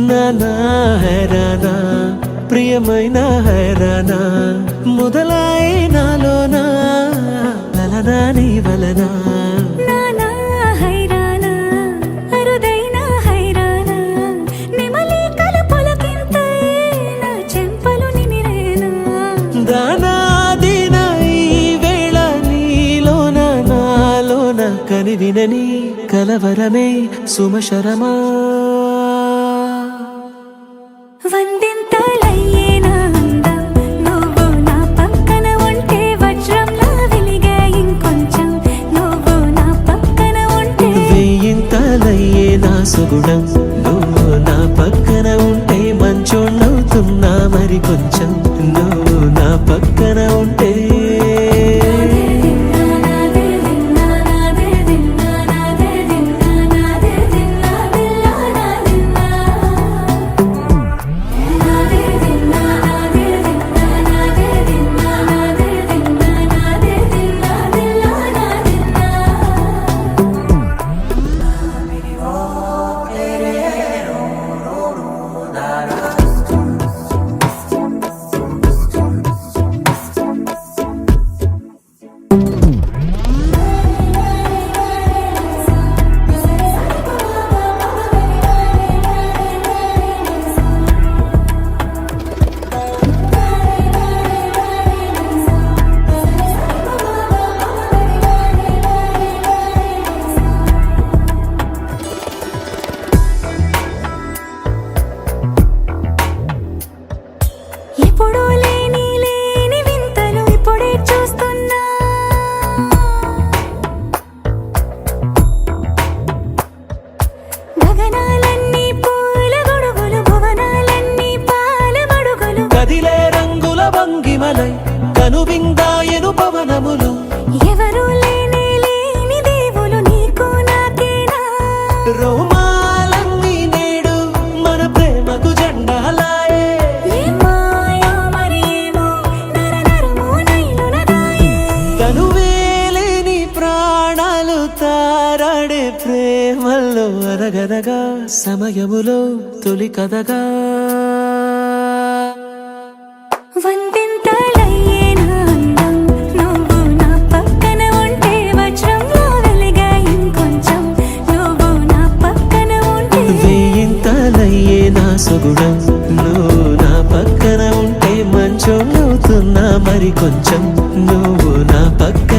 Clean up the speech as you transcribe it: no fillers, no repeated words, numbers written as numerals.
నానా హైరానా ప్రియమైన హైరానా మొదలాయి నాలోనా లలనా నీ వలనా నానా హైరానా అరుదైన హైరానా నిమలి కలుపులకింతై నా చెంపలు నిమిరేనా దానా దిన ఈ వేళ నీలోన నాలోన కనివినని కలవరమే సుమశరమా వందింతలయ్యే నా అందం నువ్వు నా పక్కన ఉంటే వజ్రంలా వెలిగే ఇంకొంచెం నువ్వు నా పక్కన ఉంటే వేయింతలయ్యే నా సుగుణం నువ్వు నా పక్కన ఉంటే మంచోణ్ణవుతున్నా మరి కొంచెం నువ్వు నా పక్కన ఉంటే ఎప్పుడూ లేని వింతలు ఇప్పుడే చూస్తున్నా గగనాలన్నీ పూల గొడుగులు భువనాలన్నీ పాల మడుగులు కదిలే రంగుల భంగిమలై కనువిందాయను పవనములు ఎవరు లేని దేవులు నీకు నాకేనా రోమాలన్నీ నేడు మన ప్రేమకు జెండాలాయే మాయో మరేమో నరనరమో నైలునదాయే కనువేలేని ప్రాణాలు తారాడే ప్రేమల్లో అనగనగా సమయములో తొలి కథగా వందింతలయ్యే నా అందం నువ్వు నా పక్కన ఉంటే వజ్రంలా వెలిగే ఇంకొంచెం నువ్వు నా పక్కన ఉంటే వేయింతలయ్యే నా సుగుణం నువ్వు నా పక్కన ఉంటే మంచోణ్ణవుతున్నా మరి కొంచెం నువ్వు నా పక్కన